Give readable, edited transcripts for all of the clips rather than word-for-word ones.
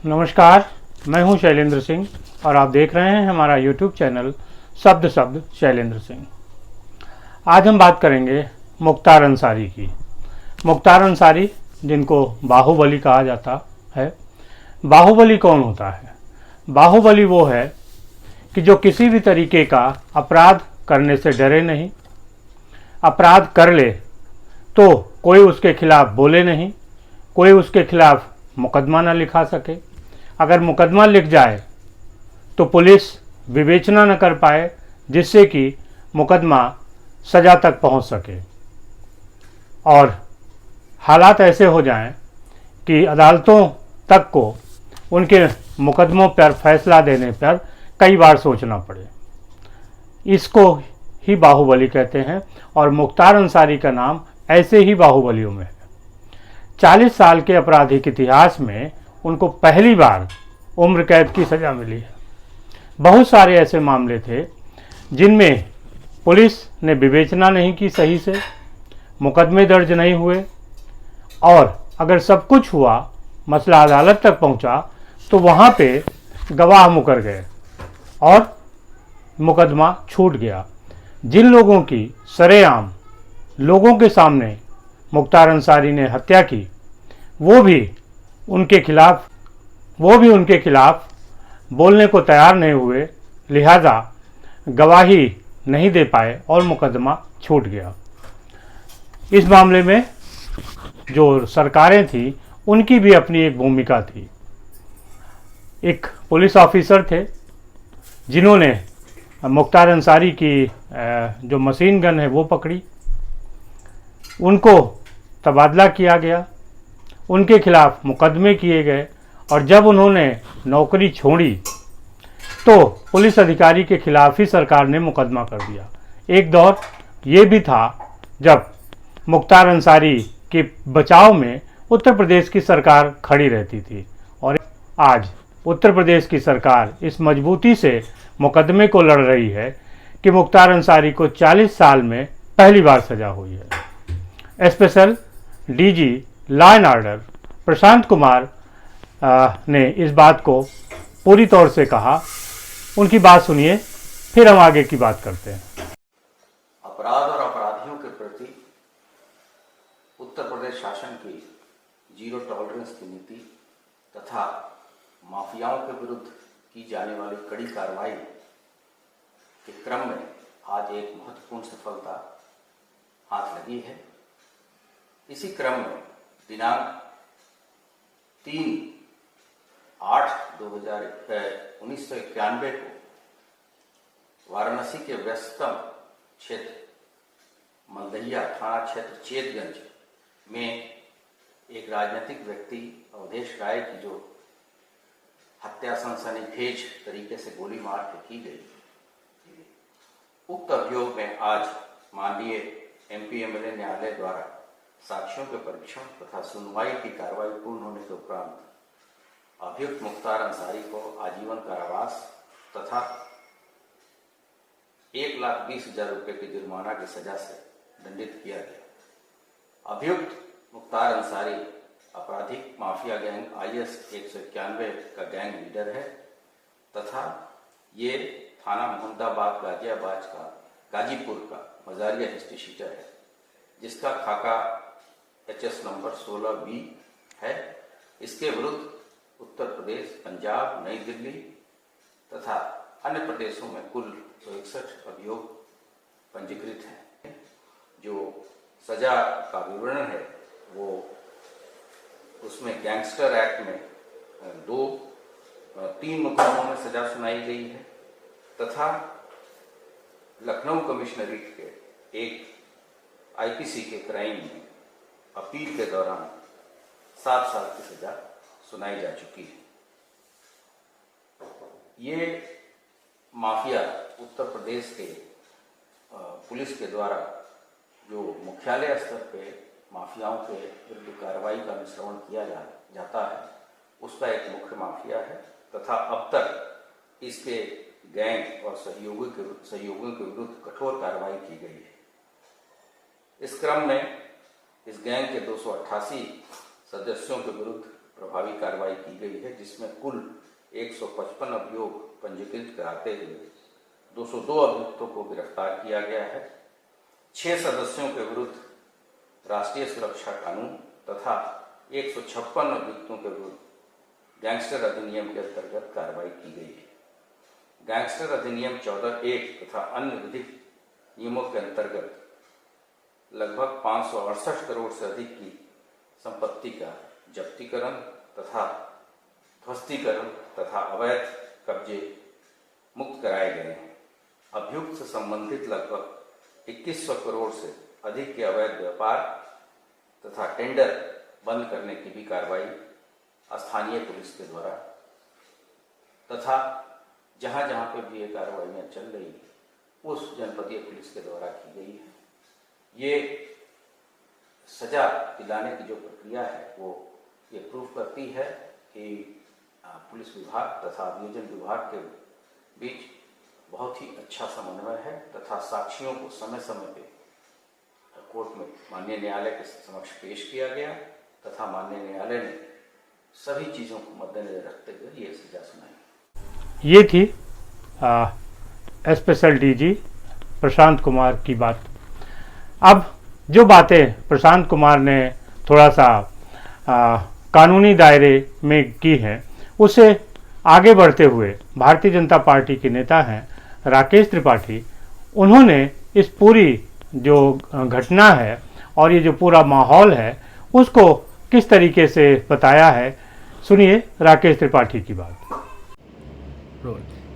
नमस्कार, मैं हूं शैलेंद्र सिंह और आप देख रहे हैं हमारा YouTube चैनल शब्द शब्द शैलेंद्र सिंह। आज हम बात करेंगे मुख्तार अंसारी की। मुख्तार अंसारी, जिनको बाहुबली कहा जाता है। बाहुबली कौन होता है? बाहुबली वो है कि जो किसी भी तरीके का अपराध करने से डरे नहीं, अपराध कर ले तो कोई उसके खिलाफ बोले नहीं, कोई उसके खिलाफ मुकदमा न लिखा सके। अगर मुकदमा लिख जाए तो पुलिस विवेचना न कर पाए, जिससे कि मुकदमा सज़ा तक पहुंच सके और हालात ऐसे हो जाएं कि अदालतों तक को उनके मुकदमों पर फैसला देने पर कई बार सोचना पड़े। इसको ही बाहुबली कहते हैं और मुख्तार अंसारी का नाम ऐसे ही बाहुबलियों में है। 40 साल के आपराधिक इतिहास में उनको पहली बार उम्र कैद की सज़ा मिली है। बहुत सारे ऐसे मामले थे जिनमें पुलिस ने विवेचना नहीं की सही से, मुकदमे दर्ज नहीं हुए और अगर सब कुछ हुआ, मसला अदालत तक पहुंचा, तो वहां पे गवाह मुकर गए और मुकदमा छूट गया। जिन लोगों की सरेआम लोगों के सामने मुख्तार अंसारी ने हत्या की, वो भी उनके खिलाफ बोलने को तैयार नहीं हुए, लिहाजा गवाही नहीं दे पाए और मुकदमा छूट गया। इस मामले में जो सरकारें थी उनकी भी अपनी एक भूमिका थी। एक पुलिस ऑफिसर थे जिन्होंने मुख्तार अंसारी की जो मशीन गन है वो पकड़ी, उनको तबादला किया गया, उनके खिलाफ मुकदमे किए गए और जब उन्होंने नौकरी छोड़ी तो पुलिस अधिकारी के खिलाफ ही सरकार ने मुकदमा कर दिया। एक दौर ये भी था जब मुख्तार अंसारी के बचाव में उत्तर प्रदेश की सरकार खड़ी रहती थी और आज उत्तर प्रदेश की सरकार इस मजबूती से मुकदमे को लड़ रही है कि मुख्तार अंसारी को 40 साल में पहली बार सजा हुई है। Special DG law and order Prashant Kumar ने इस बात को पूरी तौर से कहा। उनकी बात सुनिए, फिर हम आगे की बात करते हैं। अपराध और अपराधियों के प्रति उत्तर प्रदेश शासन की जीरो टॉलरेंस की नीति तथा माफियाओं के विरुद्ध की जाने वाली कड़ी कार्रवाई के क्रम में आज एक महत्वपूर्ण सफलता हाथ लगी है। इसी क्रम में दिनांक 3/8/1991 को वाराणसी के व्यस्ततम क्षेत्र मलदहिया थाना क्षेत्र चेतगंज में एक राजनीतिक व्यक्ति अवधेश राय की जो हत्या सनसनीखेज तरीके से गोली मार के की गई, उक्त अभियोग में आज माननीय MP MLA न्यायालय द्वारा साक्ष्यों के परीक्षण तथा सुनवाई की कार्रवाई पूर्ण होने के उपरांत अभियुक्त मुख्तार अंसारी को आजीवन कारावास तथा 1,20,000 रुपये की जुर्माना की सजा से दंडित किया गया। अभियुक्त मुख्तार अंसारी आपराधिक माफिया गैंग IS 191 का गैंग लीडर है तथा ये थाना मोहम्मदाबाद गाजीपुर का मजारिया हिस्ट्री शीटर है, जिसका खाका HS नंबर 16B है। इसके विरुद्ध उत्तर प्रदेश, पंजाब, नई दिल्ली तथा अन्य प्रदेशों में कुल 161 अभियोग पंजीकृत हैं। जो सजा का विवरण है वो उसमें गैंगस्टर एक्ट में 3 मुकदमों में सजा सुनाई गई है तथा लखनऊ कमिश्नरेट के एक IPC के क्राइम में अपील के दौरान 7 साल की सजा सुनाई जा चुकी है। ये माफिया उत्तर प्रदेश के पुलिस के द्वारा जो मुख्यालय स्तर पे माफियाओं के विरुद्ध कार्रवाई का अनुश्रवण किया जाता है, उसका एक मुख्य माफिया है तथा अब तक इसके गैंग और सहयोगियों के विरुद्ध कठोर कार्रवाई की गई है। इस क्रम में इस गैंग के 288 सदस्यों के विरुद्ध प्रभावी कार्रवाई की गई है, जिसमें कुल 155 अभियोग पंजीकृत कराते हुए 202 अभियुक्तों को गिरफ्तार किया गया है। 6 सदस्यों के विरुद्ध राष्ट्रीय सुरक्षा कानून तथा 156 अभियुक्तों के विरुद्ध गैंगस्टर अधिनियम के अंतर्गत कार्रवाई की गई है। गैंगस्टर अधिनियम 14(1) तथा अन्य विधिक नियमों के अंतर्गत लगभग 568 करोड़ से अधिक की संपत्ति का जब्तीकरण तथा ध्वस्तीकरण तथा अवैध कब्जे मुक्त कराए गए हैं। अभियुक्त से संबंधित लगभग 2100 करोड़ से अधिक के अवैध व्यापार तथा टेंडर बंद करने की भी कार्रवाई स्थानीय पुलिस के द्वारा तथा जहां जहां पे भी ये कार्रवाइयाँ चल रही है उस जनपदीय पुलिस के द्वारा की गई है। ये सजा दिलाने की जो प्रक्रिया है वो ये प्रूव करती है कि पुलिस विभाग तथा अभियोजन विभाग के बीच बहुत ही अच्छा समन्वय है तथा साक्षियों को समय समय पे कोर्ट में माननीय न्यायालय के समक्ष पेश किया गया तथा माननीय न्यायालय ने सभी चीज़ों को मद्देनजर रखते हुए ये सजा सुनाई। ये थी स्पेशल डीजी प्रशांत कुमार की बात। अब जो बातें प्रशांत कुमार ने थोड़ा सा कानूनी दायरे में की हैं, उसे आगे बढ़ते हुए भारतीय जनता पार्टी के नेता हैं राकेश त्रिपाठी, उन्होंने इस पूरी जो घटना है और ये जो पूरा माहौल है उसको किस तरीके से बताया है, सुनिए राकेश त्रिपाठी की बात।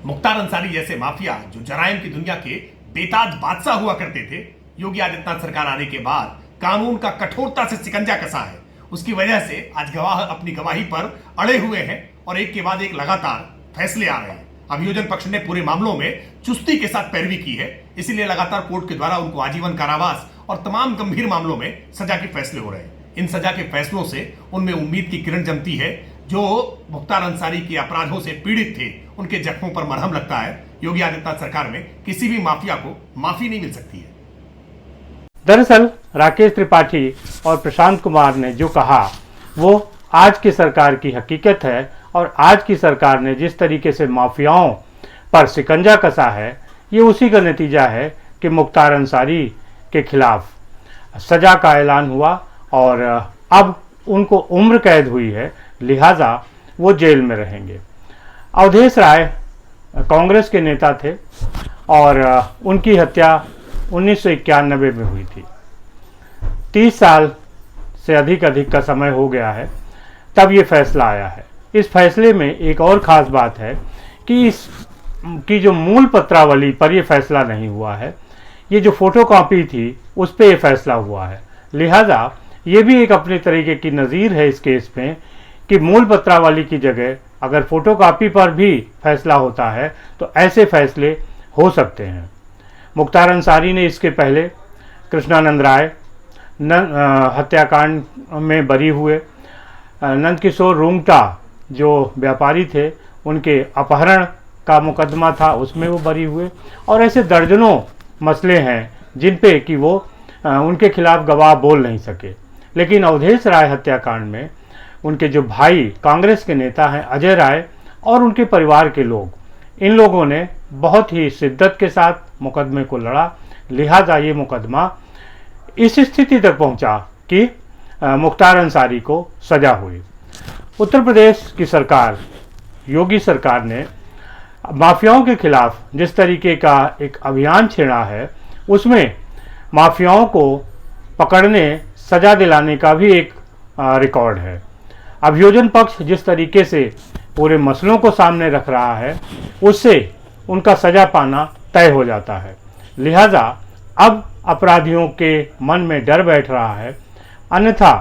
मुख्तार अंसारी जैसे माफिया जो जराइम की दुनिया के बेताज बादशाह हुआ करते थे, योगी आदित्यनाथ सरकार आने के बाद कानून का कठोरता से शिकंजा कसा है। उसकी वजह से आज गवाह अपनी गवाही पर अड़े हुए हैं और एक के बाद एक लगातार फैसले आ रहे हैं। अभियोजन पक्ष ने पूरे मामलों में चुस्ती के साथ पैरवी की है, इसीलिए लगातार कोर्ट के द्वारा उनको आजीवन कारावास और तमाम गंभीर मामलों में सजा के फैसले हो रहे हैं। इन सजा के फैसलों से उनमें उम्मीद की किरण जमती है। जो मुख्तार अंसारी के अपराधों से पीड़ित थे, उनके जख्मों पर मरहम लगता है। योगी आदित्यनाथ सरकार में किसी भी माफिया को माफी नहीं मिल सकती है। दरअसल राकेश त्रिपाठी और प्रशांत कुमार ने जो कहा वो आज की सरकार की हकीकत है और आज की सरकार ने जिस तरीके से माफियाओं पर शिकंजा कसा है, ये उसी का नतीजा है कि मुख्तार अंसारी के खिलाफ सजा का ऐलान हुआ और अब उनको उम्र कैद हुई है, लिहाजा वो जेल में रहेंगे। अवधेश राय कांग्रेस के नेता थे और उनकी हत्या 1991 में हुई थी। 30 साल से अधिक का समय हो गया है तब ये फैसला आया है। इस फैसले में एक और ख़ास बात है कि इसकी जो मूल पत्रावली पर यह फैसला नहीं हुआ है, ये जो फोटोकॉपी थी उस पर यह फैसला हुआ है। लिहाजा ये भी एक अपने तरीके की नज़ीर है इस केस में कि मूल पत्रावली की जगह अगर फोटोकॉपी पर भी फैसला होता है तो ऐसे फैसले हो सकते हैं। मुख्तार अंसारी ने इसके पहले कृष्णानंद राय हत्याकांड में बरी हुए, नंदकिशोर रूंगटा जो व्यापारी थे उनके अपहरण का मुकदमा था उसमें वो बरी हुए, और ऐसे दर्जनों मसले हैं जिन पे कि वो उनके खिलाफ गवाह बोल नहीं सके। लेकिन अवधेश राय हत्याकांड में उनके जो भाई कांग्रेस के नेता हैं अजय राय और उनके परिवार के लोग, इन लोगों ने बहुत ही शिद्दत के साथ मुकदमे को लड़ा। लिहाजा ये मुकदमा इस स्थिति तक पहुंचा कि मुख्तार अंसारी को सजा हुई। उत्तर प्रदेश की सरकार, योगी सरकार ने माफियाओं के खिलाफ जिस तरीके का एक अभियान छेड़ा है, उसमें माफियाओं को पकड़ने, सजा दिलाने का भी एक रिकॉर्ड है। अभियोजन पक्ष जिस तरीके से पूरे मसलों को सामने रख रहा है, उससे उनका सजा पाना तय हो जाता है। लिहाजा अब अपराधियों के मन में डर बैठ रहा है। अन्यथा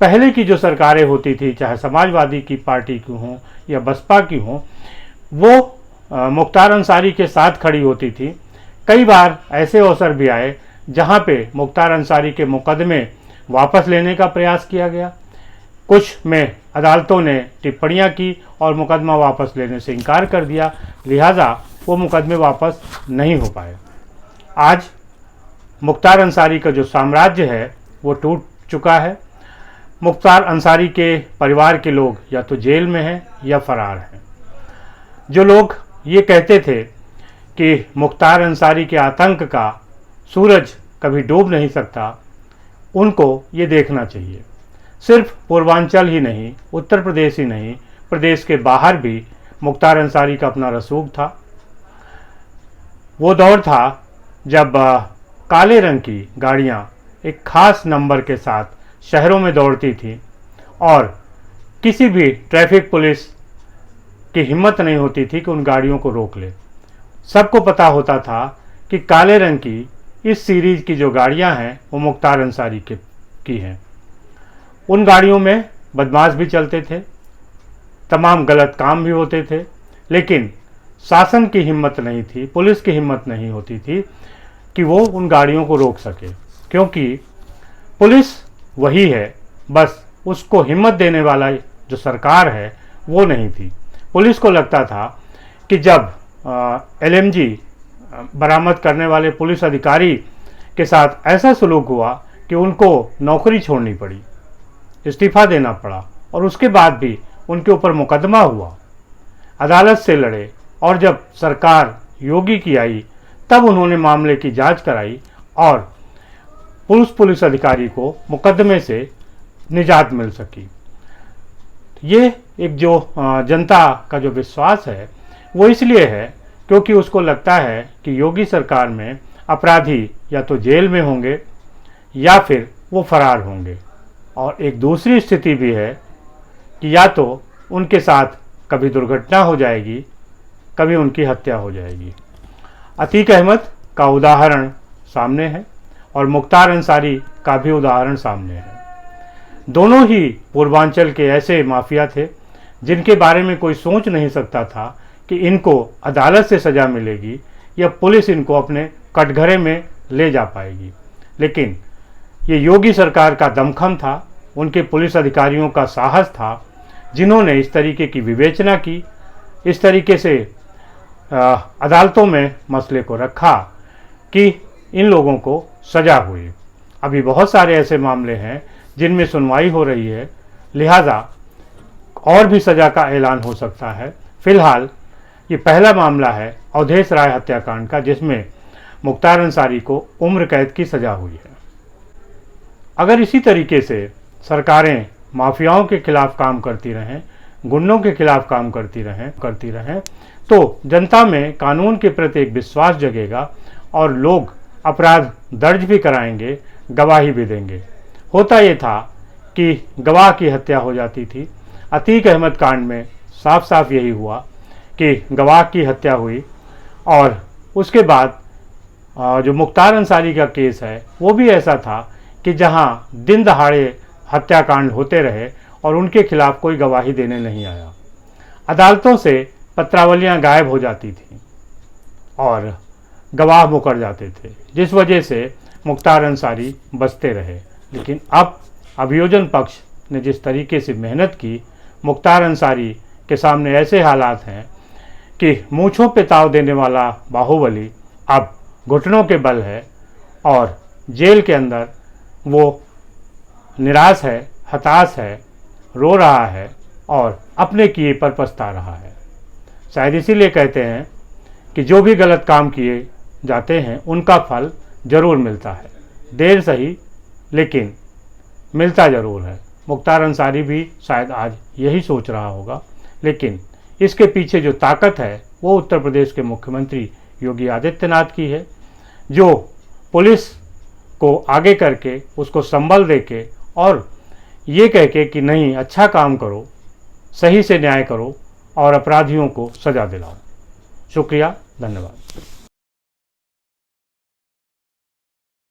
पहले की जो सरकारें होती थी, चाहे समाजवादी की पार्टी की हों या बसपा की हों, वो मुख्तार अंसारी के साथ खड़ी होती थी। कई बार ऐसे अवसर भी आए जहां पे मुख्तार अंसारी के मुकदमे वापस लेने का प्रयास किया गया। कुछ में अदालतों ने टिप्पणियां की और मुकदमा वापस लेने से इनकार कर दिया। लिहाजा वो मुकदमे वापस नहीं हो पाए। आज मुख्तार अंसारी का जो साम्राज्य है वो टूट चुका है। मुख्तार अंसारी के परिवार के लोग या तो जेल में हैं या फरार हैं। जो लोग ये कहते थे कि मुख्तार अंसारी के आतंक का सूरज कभी डूब नहीं सकता, उनको ये देखना चाहिए। सिर्फ पूर्वांचल ही नहीं, उत्तर प्रदेश ही नहीं, प्रदेश के बाहर भी मुख्तार अंसारी का अपना रसूख था। वो दौर था जब काले रंग की गाड़ियाँ एक खास नंबर के साथ शहरों में दौड़ती थी और किसी भी ट्रैफिक पुलिस की हिम्मत नहीं होती थी कि उन गाड़ियों को रोक ले। सबको पता होता था कि काले रंग की इस सीरीज की जो गाड़ियां हैं वो मुख्तार अंसारी की हैं। उन गाड़ियों में बदमाश भी चलते थे, तमाम गलत काम भी होते थे, लेकिन शासन की हिम्मत नहीं थी, पुलिस की हिम्मत नहीं होती थी कि वो उन गाड़ियों को रोक सके, क्योंकि पुलिस वही है, बस उसको हिम्मत देने वाला जो सरकार है वो नहीं थी। पुलिस को लगता था कि जब LMG बरामद करने वाले पुलिस अधिकारी के साथ ऐसा सलूक हुआ कि उनको नौकरी छोड़नी पड़ी, इस्तीफा देना पड़ा और उसके बाद भी उनके ऊपर मुकदमा हुआ, अदालत से लड़े, और जब सरकार योगी की आई तब उन्होंने मामले की जांच कराई और पुलिस अधिकारी को मुकदमे से निजात मिल सकी। ये एक जो जनता का जो विश्वास है वो इसलिए है क्योंकि उसको लगता है कि योगी सरकार में अपराधी या तो जेल में होंगे या फिर वो फरार होंगे, और एक दूसरी स्थिति भी है कि या तो उनके साथ कभी दुर्घटना हो जाएगी, कभी उनकी हत्या हो जाएगी। अतीक अहमद का उदाहरण सामने है और मुख्तार अंसारी का भी उदाहरण सामने है। दोनों ही पूर्वांचल के ऐसे माफिया थे जिनके बारे में कोई सोच नहीं सकता था कि इनको अदालत से सज़ा मिलेगी या पुलिस इनको अपने कटघरे में ले जा पाएगी, लेकिन ये योगी सरकार का दमखम था, उनके पुलिस अधिकारियों का साहस था, जिन्होंने इस तरीके की विवेचना की, इस तरीके से अदालतों में मसले को रखा कि इन लोगों को सज़ा हुई। अभी बहुत सारे ऐसे मामले हैं जिनमें सुनवाई हो रही है, लिहाजा और भी सज़ा का ऐलान हो सकता है। फिलहाल ये पहला मामला है अवधेश राय हत्याकांड का, जिसमें मुख्तार अंसारी को उम्र कैद की सज़ा हुई है। अगर इसी तरीके से सरकारें माफियाओं के खिलाफ काम करती रहें, गुंडों के खिलाफ काम करती रहें तो जनता में कानून के प्रति एक विश्वास जगेगा और लोग अपराध दर्ज भी कराएंगे, गवाही भी देंगे। होता ये था कि गवाह की हत्या हो जाती थी। अतीक अहमद कांड में साफ साफ यही हुआ कि गवाह की हत्या हुई, और उसके बाद जो मुख्तार अंसारी का केस है वो भी ऐसा था कि जहां दिन दहाड़े हत्याकांड होते रहे और उनके खिलाफ कोई गवाही देने नहीं आया। अदालतों से पत्रावलियां गायब हो जाती थीं और गवाह मुकर जाते थे, जिस वजह से मुख्तार अंसारी बचते रहे। लेकिन अब अभियोजन पक्ष ने जिस तरीके से मेहनत की, मुख्तार अंसारी के सामने ऐसे हालात हैं कि मूंछों पे ताव देने वाला बाहुबली अब घुटनों के बल है और जेल के अंदर वो निराश है, हताश है, रो रहा है और अपने किए पर पछता रहा है। शायद इसीलिए कहते हैं कि जो भी गलत काम किए जाते हैं उनका फल ज़रूर मिलता है, देर सही लेकिन मिलता ज़रूर है। मुख्तार अंसारी भी शायद आज यही सोच रहा होगा, लेकिन इसके पीछे जो ताकत है वो उत्तर प्रदेश के मुख्यमंत्री योगी आदित्यनाथ की है, जो पुलिस को आगे करके उसको संबल देके और ये कह के कि नहीं, अच्छा काम करो, सही से न्याय करो और अपराधियों को सज़ा दिलाओ। शुक्रिया, धन्यवाद।